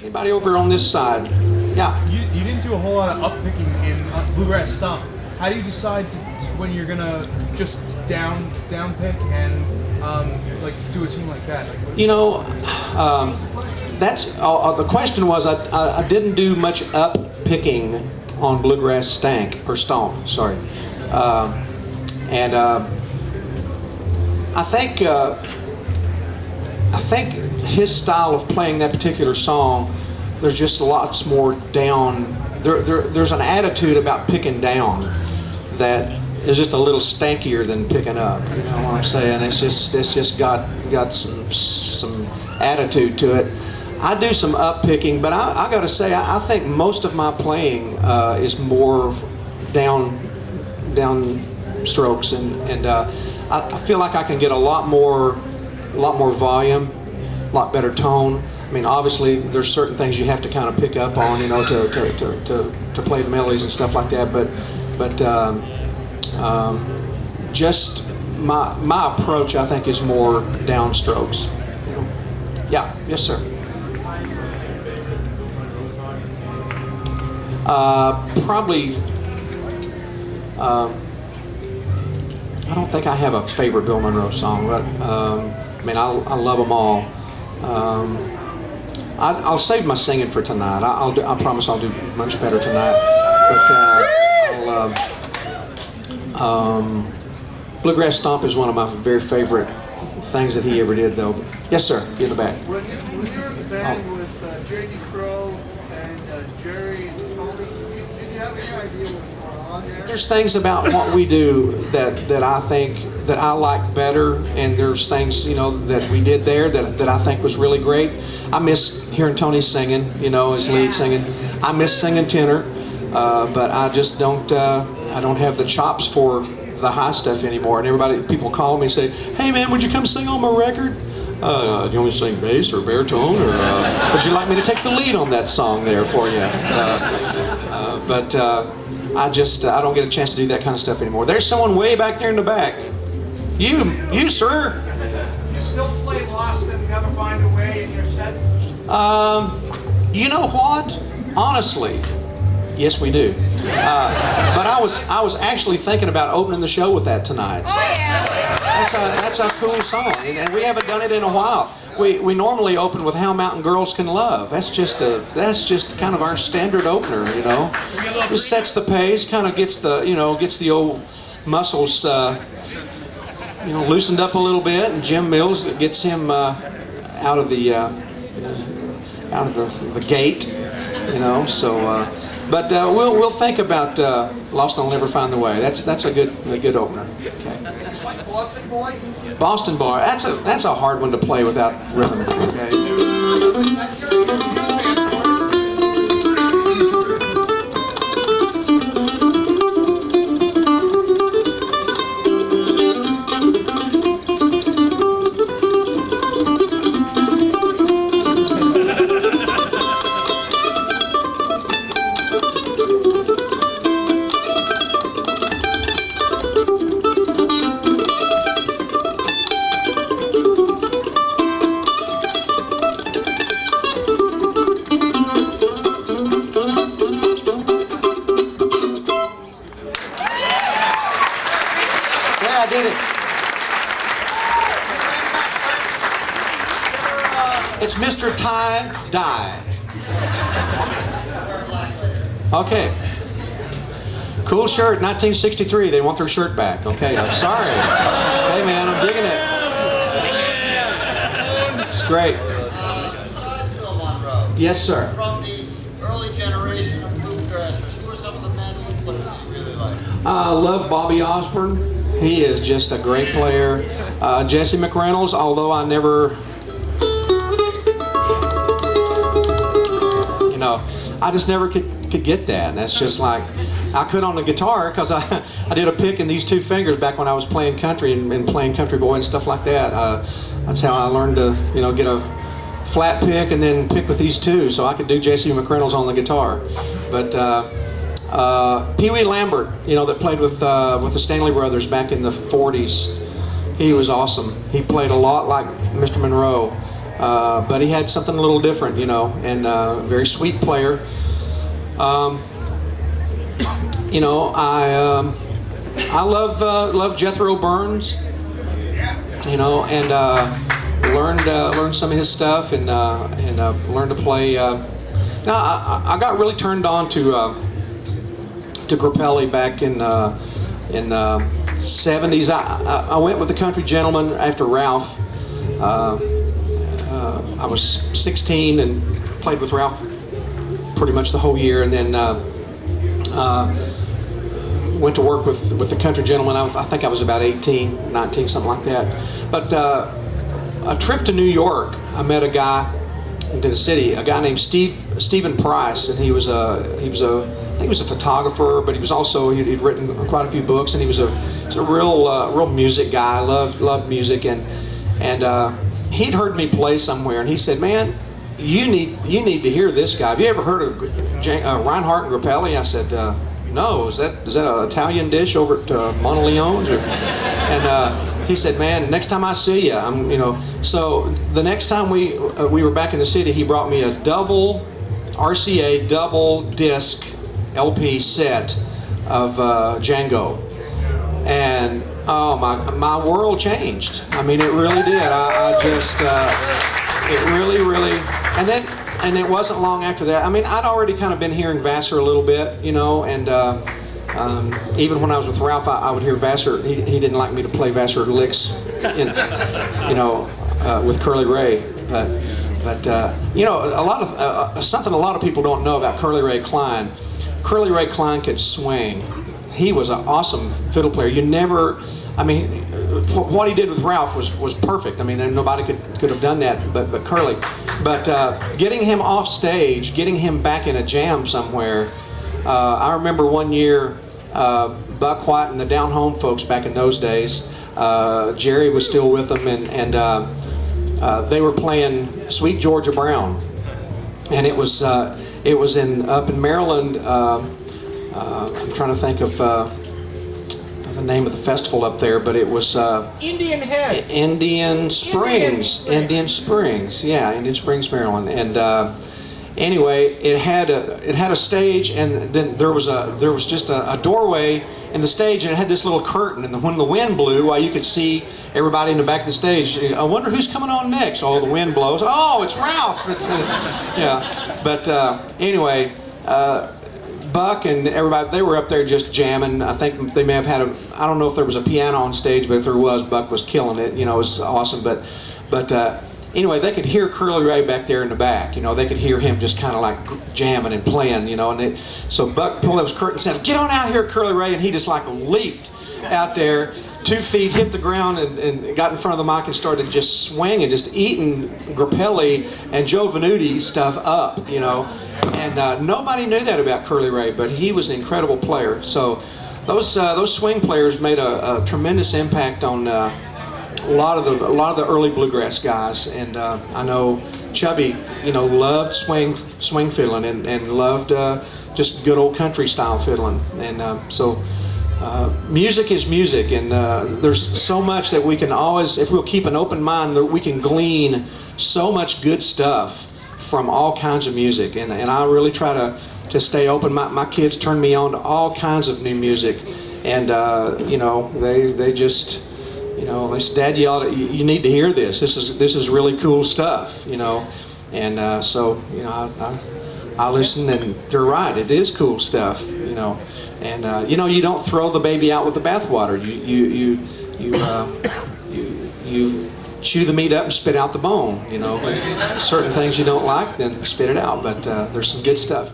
Anybody over on this side? Yeah. You didn't do a whole lot of up picking in bluegrass stomp. How do you decide when you're gonna just down pick and like do a tune like that? Like, You know, that's the question was I didn't do much up picking on bluegrass stomp. Sorry, and I think his style of playing that particular song, there's just lots more down. There's an attitude about picking down that is just a little stankier than picking up. You know what I'm saying? It's just got some attitude to it. I do some up picking, but I got to say I think most of my playing is more down strokes, and I feel like I can get a lot more volume, a lot better tone. I mean, obviously there's certain things you have to kind of pick up on, you know, to play the melodies and stuff like that. But just my approach, I think, is more downstrokes. You know? Yeah. Yes, sir. Probably. I don't think I have a favorite Bill Monroe song, but I mean, I love them all. I'll save my singing for tonight. I promise I'll do much better tonight. But Bluegrass Stomp is one of my very favorite things that he ever did, though. Yes, sir. Get in the back. When you were in the band with J.D. Crowe and Jerry and Tony, did you have any idea what was going on there? There's things about what we do that I think that I like better, and there's things, you know, that we did there that I think was really great. I miss hearing Tony singing, you know, his lead singing. I miss singing tenor, but I just don't. I don't have the chops for the high stuff anymore. And people call me and say, "Hey man, would you come sing on my record? Do you want me to sing bass or baritone, or would you like me to take the lead on that song there for you?" But I don't get a chance to do that kind of stuff anymore. There's someone way back there in the back. You sir. You still play Lost and Never Find a Way in your set? You know what? Honestly, yes, we do. But I was actually thinking about opening the show with that tonight. Oh yeah. That's a cool song, and we haven't done it in a while. We normally open with "How Mountain Girls Can Love." That's just kind of our standard opener, you know. Just sets the pace, kind of gets the old muscles, loosened up a little bit, and Jim Mills gets him out of the gate, you know. So. But we'll think about "Lost and I'll Never Find the Way." That's a good opener. Okay. Boston Boy? Boston Boy. That's a hard one to play without rhythm. Okay. It's Mr. Tie Dye. Okay. Cool shirt, 1963. They want their shirt back. Okay, I'm sorry. Hey man, I'm digging it. It's great. Yes, sir. From the early generation of bluegrassers, who are some of the mandolin players that you really like? I love Bobby Osborne. He is just a great player. Jesse McReynolds, although I never, I just never could get that. And that's just like, I could on the guitar because I did a pick in these two fingers back when I was playing country and playing country boy and stuff like that. That's how I learned to, get a flat pick and then pick with these two, so I could do J.C. McReynolds on the guitar. But Pee Wee Lambert, that played with the Stanley Brothers back in the 40s, he was awesome. He played a lot like Mr. Monroe, but he had something a little different, you know, and very sweet player. You know, I love Jethro Burns, you know, and learned some of his stuff, and learned to play. Now I got really turned on to Grappelli back in the 70s. I went with the Country Gentlemen after Ralph. I was 16 and played with Ralph pretty much the whole year, and then went to work with the Country Gentlemen. I think I was about 18, 19, something like that. But a trip to New York, I met a guy into the city, a guy named Stephen Price, and he was a photographer, but he was also, he'd written quite a few books, and he was a real music guy. Loved music, and he'd heard me play somewhere, and he said, "Man, you need to hear this guy. Have you ever heard of Reinhardt and Grappelli?" I said, "No. Is that an Italian dish over at Mandolin?" And he said, "Man, next time I see you, I'm, you know." So the next time we were back in the city, he brought me a double RCA double disc LP set of Django, and oh my world changed. I mean, it really did. I just it really, and it wasn't long after that. I mean, I'd already kind of been hearing Vassar a little bit, you know, and even when I was with Ralph, I would hear Vassar. He didn't like me to play Vassar licks, you know, with Curly Ray, but you know, a lot of something a lot of people don't know about Curly Ray Klein. Curly Ray Klein could swing. He was an awesome fiddle player. You never, I mean, what he did with Ralph was perfect. I mean, nobody could have done that but Curly. But getting him off stage, getting him back in a jam somewhere. I remember one year, Buck White and the Down Home folks back in those days, Jerry was still with them, and they were playing Sweet Georgia Brown, and it was up in Maryland. I'm trying to think of the name of the festival up there, but it was Indian Head. Indian Springs, yeah, Indian Springs, Maryland. And anyway, it had a stage, and then there was just a doorway in the stage, and it had this little curtain, and when the wind blew, you could see everybody in the back of the stage. I wonder who's coming on next. Oh, the wind blows. Oh, it's Ralph. Yeah, but anyway. Buck and everybody, they were up there just jamming. I think they may have had I don't know if there was a piano on stage, but if there was, Buck was killing it. You know, it was awesome. But anyway, they could hear Curly Ray back there in the back. You know, they could hear him just kind of like jamming and playing, you know. And so Buck pulled up his curtain and said, "Get on out here, Curly Ray." And he just like leaped out there, 2 feet, hit the ground, and got in front of the mic and started just swinging, just eating Grappelli and Joe Venuti stuff up, you know. And nobody knew that about Curly Ray, but he was an incredible player. So those swing players made a tremendous impact on a lot of the early bluegrass guys. And I know Chubby, you know, loved swing fiddling and loved just good old country style fiddling. And so music is music, and there's so much that we can always, if we'll keep an open mind, that we can glean so much good stuff from all kinds of music, and I really try to stay open. My kids turn me on to all kinds of new music, and you know, they just, you know, they said, "Dad, you need to hear this. This is really cool stuff," you know, and so, you know, I listen, and they're right. It is cool stuff, you know, and you know, you don't throw the baby out with the bathwater. You chew the meat up and spit out the bone, you know. Certain things you don't like, then spit it out, but there's some good stuff.